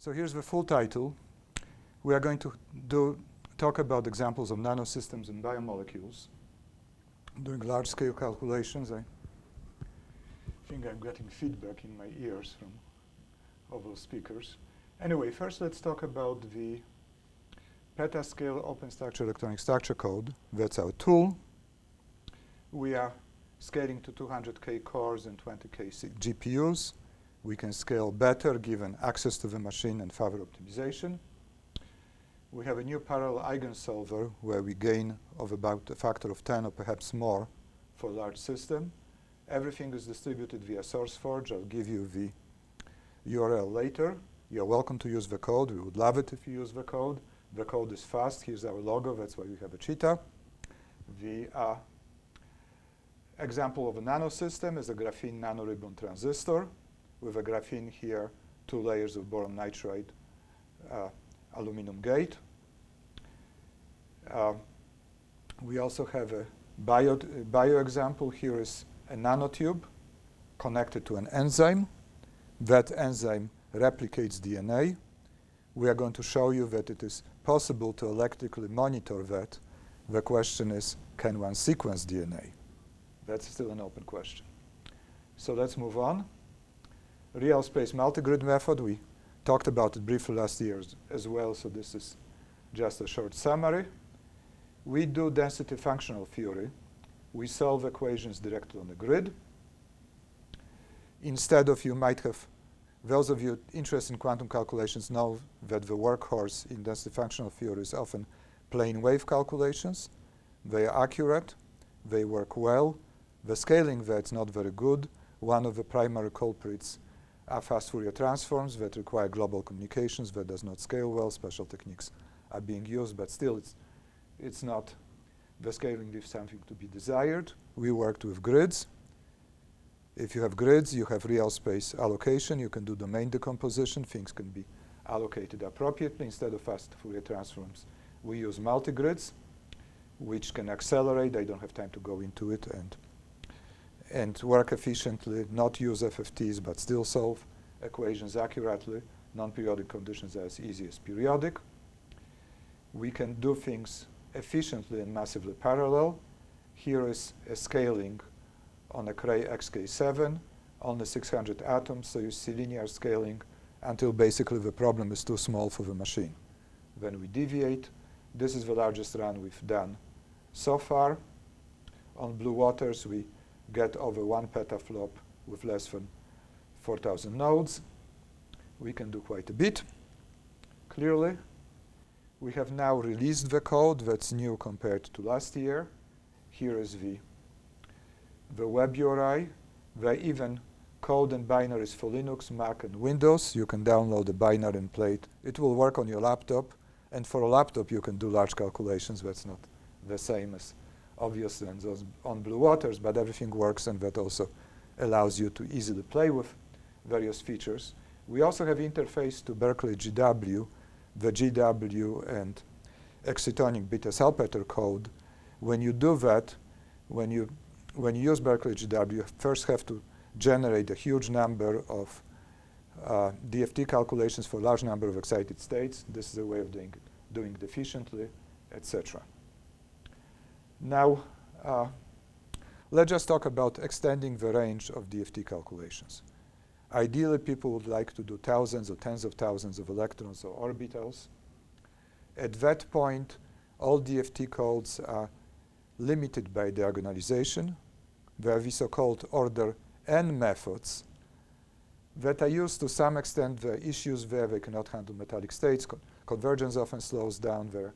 So here's the full title. We are going to talk about examples of nanosystems and biomolecules, doing large-scale calculations. I think I'm getting feedback in my ears from all those speakers. Anyway, first let's talk about the Petascale open structure electronic structure code. That's our tool. We are scaling to 200K cores and 20K GPUs. We can scale better given access to the machine and further optimization. We have a new parallel eigensolver where we gain of about a factor of 10 or perhaps more for a large system. Everything is distributed via SourceForge. I'll give you the URL later. You're welcome to use the code. We would love it if you use the code. The code is fast. Here's our logo. That's why we have a cheetah. The example of a nanosystem is a graphene nanoribbon transistor with a graphene here, 2 layers of boron nitride aluminum gate. We also have a bio example. Here is a nanotube connected to an enzyme. That enzyme replicates DNA. We are going to show you that it is possible to electrically monitor that. The question is, can one sequence DNA? That's still an open question. So let's move on. Realspace multigrid method, we talked about it briefly last year as well, so this is just a short summary. We do density functional theory. We solve equations directly on the grid. Instead of, you might have, those of you interested in quantum calculations know that the workhorse in density functional theory is often plane wave calculations. They are accurate. They work well. The scaling that's not very good. One of the primary culprits are fast Fourier transforms that require global communications that does not scale well. Special techniques are being used, but still it's not, the scaling leaves something to be desired. We worked with grids. If you have grids, you have real space allocation. You can do domain decomposition. Things can be allocated appropriately. Instead of fast Fourier transforms, we use multigrids, which can accelerate. I don't have time to go into it, and work efficiently, not use FFTs, but still solve equations accurately. Non-periodic conditions are as easy as periodic. We can do things efficiently and massively parallel. Here is a scaling on a Cray XK7, only 600 atoms, so you see linear scaling until basically the problem is too small for the machine. Then we deviate. This is the largest run we've done so far. On Blue Waters, we get over 1 petaflop with less than 4,000 nodes. We can do quite a bit, clearly. We have now released the code that's new compared to last year. Here is the web URI. There are even code and binaries for Linux, Mac, and Windows. You can download the binary and play it. It will work on your laptop. And for a laptop, you can do large calculations. That's not the same as obviously on Blue Waters, but everything works, and that also allows you to easily play with various features. We also have interface to Berkeley GW, the GW and excitonic beta salpeter code. When you do that, when you use Berkeley GW, you first have to generate a huge number of DFT calculations for a large number of excited states. This is a way of doing it efficiently, etc. Now, let's just talk about extending the range of DFT calculations. Ideally, people would like to do thousands or tens of thousands of electrons or orbitals. At that point, all DFT codes are limited by diagonalization. There are the so-called order n methods that are used to some extent. There are issues where they cannot handle metallic states. Convergence often slows down. There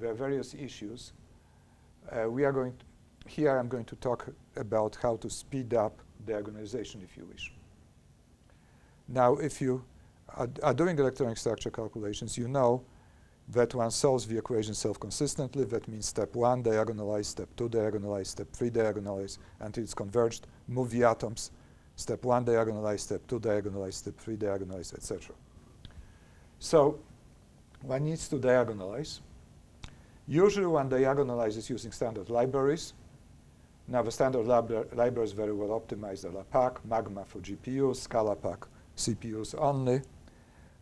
are various issues. Here I'm going to talk about how to speed up diagonalization, if you wish. Now, if you are doing electronic structure calculations, you know that one solves the equation self-consistently. That means step 1, diagonalize, step 2, diagonalize, step 3, diagonalize, until it's converged. Move the atoms. Step 1, diagonalize, step 2, diagonalize, step 3, diagonalize, etc. So one needs to diagonalize. Usually one diagonalizes using standard libraries. Now the standard libraries very well optimized are LAPACK, Magma for GPUs, ScalaPack CPUs only.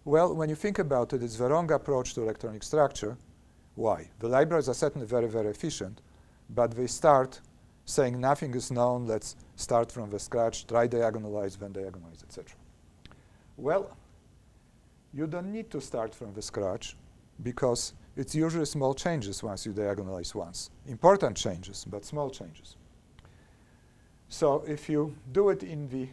Well, when you think about it, it's the wrong approach to electronic structure. Why? The libraries are certainly very, very efficient, but they start saying nothing is known, let's start from the scratch, try diagonalize, then diagonalize, etc. Well, you don't need to start from the scratch because it's usually small changes once you diagonalize once. Important changes, but small changes. So if you do it in the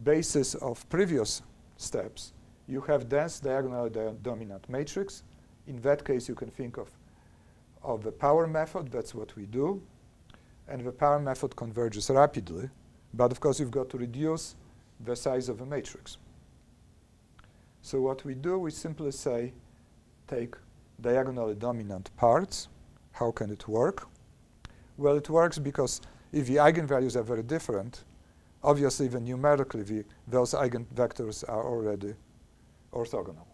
basis of previous steps, you have dense diagonally dominant matrix. In that case, you can think of the power method. That's what we do. And the power method converges rapidly. But of course, you've got to reduce the size of the matrix. So what we do, we simply say, take diagonally dominant parts. How can it work? Well, it works because if the eigenvalues are very different, obviously, even numerically, those eigenvectors are already orthogonal.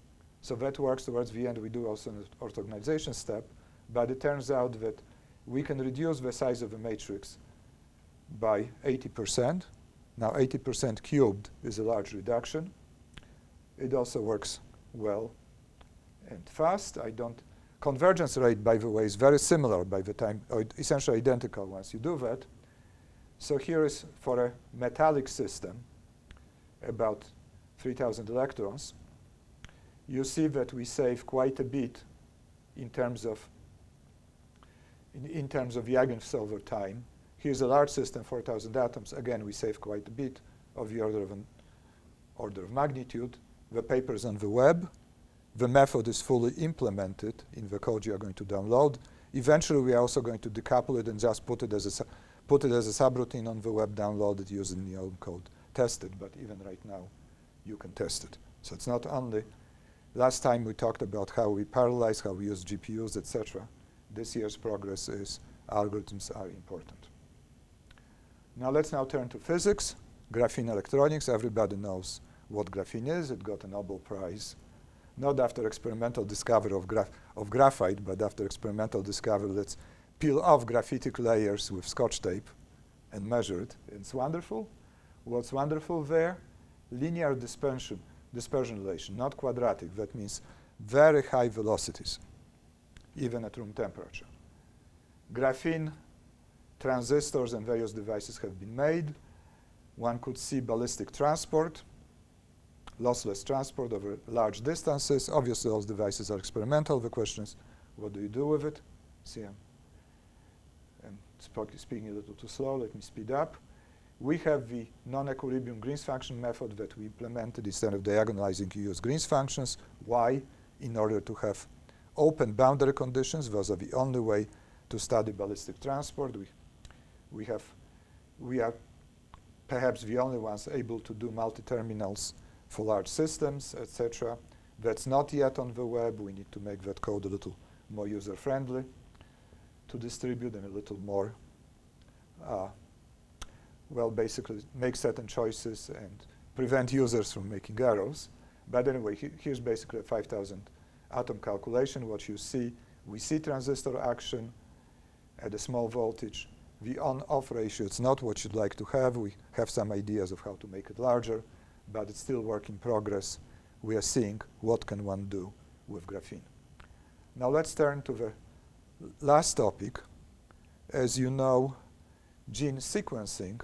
So that works towards the end. We do also an orthogonalization step. But it turns out that we can reduce the size of the matrix by 80%. Now, 80% cubed is a large reduction. It also works well and fast. Convergence rate, by the way, is very similar by the time, or essentially identical once you do that. So here is for a metallic system, about 3,000 electrons. You see that we save quite a bit in terms of the eigenvalues over time. Here's a large system, 4,000 atoms. Again, we save quite a bit of the order of magnitude. The paper is on the web. The method is fully implemented in the code you are going to download. Eventually, we are also going to decouple it and just put it as a subroutine on the web, download it using your own code, test it. But even right now, you can test it. So it's not only, last time we talked about how we parallelize, how we use GPUs, etc. This year's progress is algorithms are important. Now let's now turn to physics, graphene electronics. Everybody knows what graphene is. It got a Nobel Prize, not after experimental discovery of graphite, but after experimental discovery, let's peel off graphitic layers with Scotch tape and measure it. It's wonderful. What's wonderful there? Linear dispersion relation, not quadratic. That means very high velocities, even at room temperature. Graphene transistors and various devices have been made. One could see ballistic transport, lossless transport over large distances. Obviously, those devices are experimental. The question is, what do you do with it? See, I'm speaking a little too slow. Let me speed up. We have the non-equilibrium Green's function method that we implemented. Instead of diagonalizing, you use Green's functions. Why? In order to have open boundary conditions. Those are the only way to study ballistic transport. We are perhaps the only ones able to do multi-terminals for large systems, etc. That's not yet on the web. We need to make that code a little more user-friendly to distribute and a little more, well, basically make certain choices and prevent users from making errors. But anyway, here's basically a 5,000 atom calculation. What you see, we see transistor action at a small voltage. The on-off ratio, it's not what you'd like to have. We have some ideas of how to make it larger, but it's still work in progress. We are seeing what can one do with graphene. Now let's turn to the last topic. As you know, gene sequencing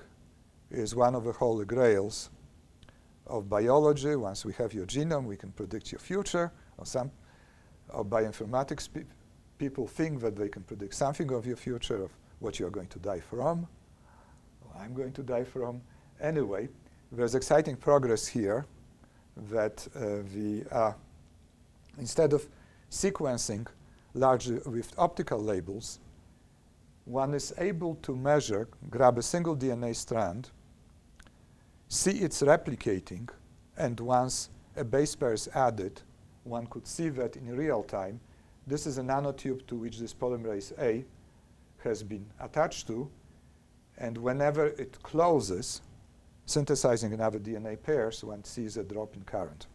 is one of the holy grails of biology. Once we have your genome, we can predict your future. Or bioinformatics, people think that they can predict something of your future, of what you're going to die from, or I'm going to die from. Anyway, there's exciting progress here that instead of sequencing largely with optical labels, one is able to measure, grab a single DNA strand, see it's replicating, and once a base pair is added, one could see that in real time. This is a nanotube to which this polymerase A has been attached to, and whenever it closes, synthesizing another DNA pairs, one sees a drop in current.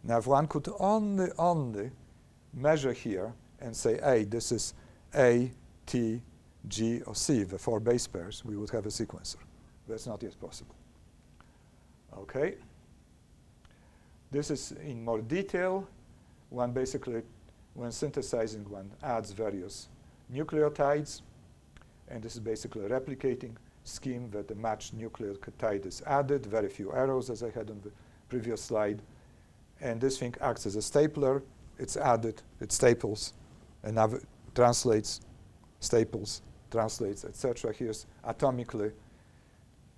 Now, if one could only measure here and say, hey, this is A, T, G, or C, the 4 base pairs, we would have a sequencer. That's not yet possible. Okay. This is in more detail. One basically, when synthesizing, one adds various nucleotides, and this is basically a replicating scheme that the matched nucleotide is added, very few arrows as I had on the previous slide, and this thing acts as a stapler. It's added, it staples, and translates, staples, translates, etc. Here's atomically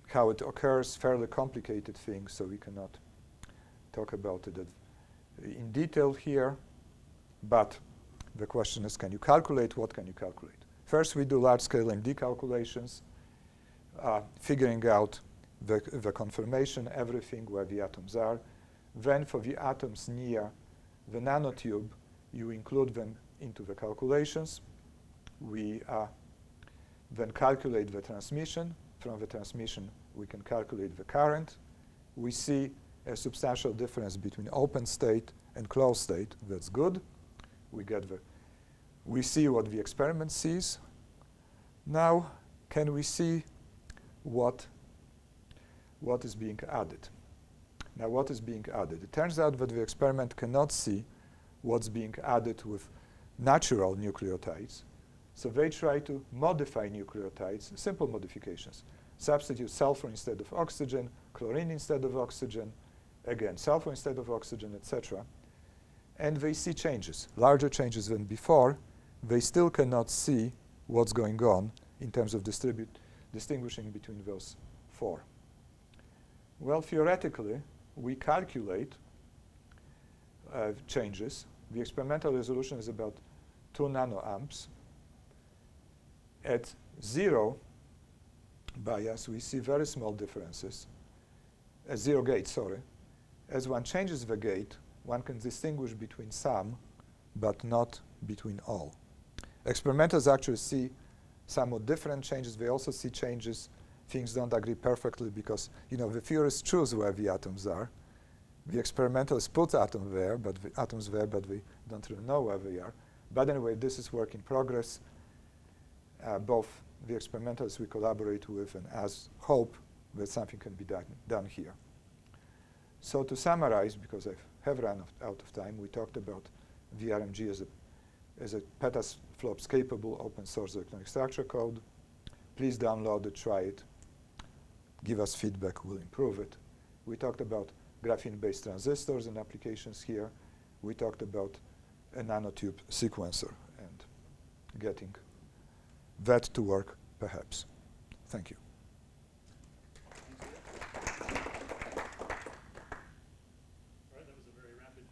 how it occurs, fairly complicated thing, so we cannot talk about it in detail here. But the question is, can you calculate? What can you calculate? First, we do large-scale MD calculations, figuring out the conformation, everything, where the atoms are. Then for the atoms near the nanotube, you include them into the calculations. We then calculate the transmission. From the transmission, we can calculate the current. We see a substantial difference between open state and closed state. That's good. We see what the experiment sees. Now, can we see what is being added? Now, what is being added? It turns out that the experiment cannot see what's being added with natural nucleotides. So they try to modify nucleotides, simple modifications. Substitute sulfur instead of oxygen, chlorine instead of oxygen, again, sulfur instead of oxygen, etc. And they see changes, larger changes than before. They still cannot see what's going on in terms of distinguishing between those four. Well, theoretically, we calculate changes. The experimental resolution is about 2 nanoamps. At 0 bias, we see very small differences. At 0 gate, sorry. As one changes the gate, one can distinguish between some, but not between all. Experimentals actually see somewhat different changes. They also see changes. Things don't agree perfectly because, the theorists choose where the atoms are. The experimentalists put atoms there, but we don't really know where they are. But anyway, this is work in progress. Both the experimentalists we collaborate with and as hope that something can be done here. So to summarize, because I have run out of time, we talked about VRMG as a petaflops capable open source electronic structure code. Please download it, try it, give us feedback, we'll improve it. We talked about graphene-based transistors and applications here. We talked about a nanotube sequencer and getting that to work, perhaps. Thank you. All right, that was a very rapid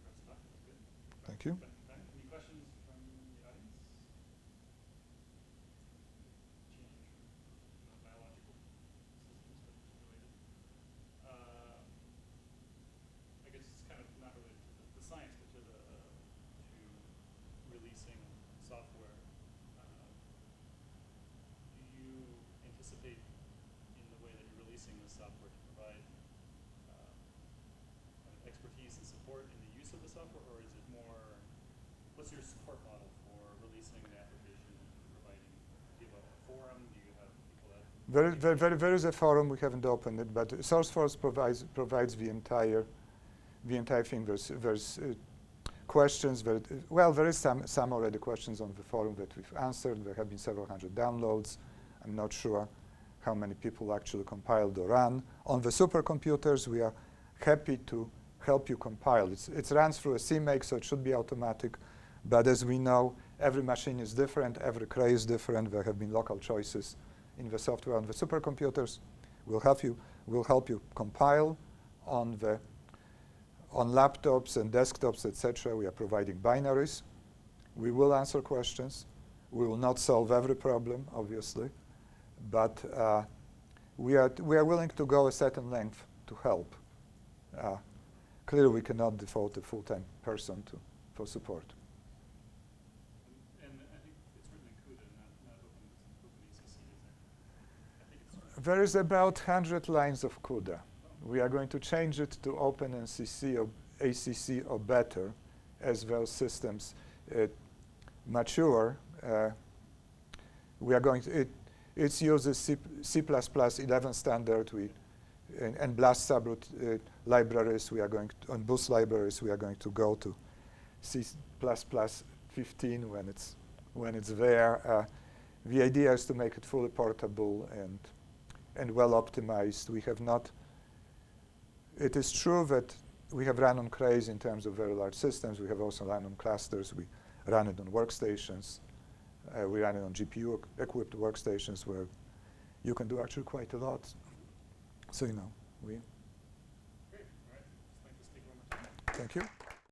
talk. That was good. Thank you. Any questions from the audience? Change from biological systems, but related. I guess it's kind of not related to the science, but to releasing software. Do you anticipate in the way that you're releasing the software to provide expertise and support in the use of the software, or is it more, what's your support model for releasing the application and providing, do you have a forum, do you have people that? There is a forum, we haven't opened it, but SourceForce provides the entire thing. There's questions, there is some already questions on the forum that we've answered. There have been several hundred downloads. I'm not sure how many people actually compiled or run. On the supercomputers, we are happy to help you compile. It runs through a CMake, so it should be automatic. But as we know, every machine is different, every cray is different. There have been local choices in the software on the supercomputers. We'll help you compile on laptops and desktops, etc. We are providing binaries. We will answer questions. We will not solve every problem, obviously, but we are willing to go a certain length to help. Clearly, we cannot devote a full-time person for support. And I think it's written in CUDA, not OpenECC, is there? I think it's There is about 100 lines of CUDA. We are going to change it to OpenECC or ACC or better as those systems mature. We are going to, it uses C++ 11 standard. and BLAST subroot libraries, we are going to, on bus libraries, we are going to go to C++15 when it's there. The idea is to make it fully portable and well optimized. We have not. It is true that we have run on craze in terms of very large systems. We have also run on clusters. We run it on workstations. We run it on GPU-equipped workstations where you can do actually quite a lot. So, we. Great. All right. Just like to speak one more time. Thank you.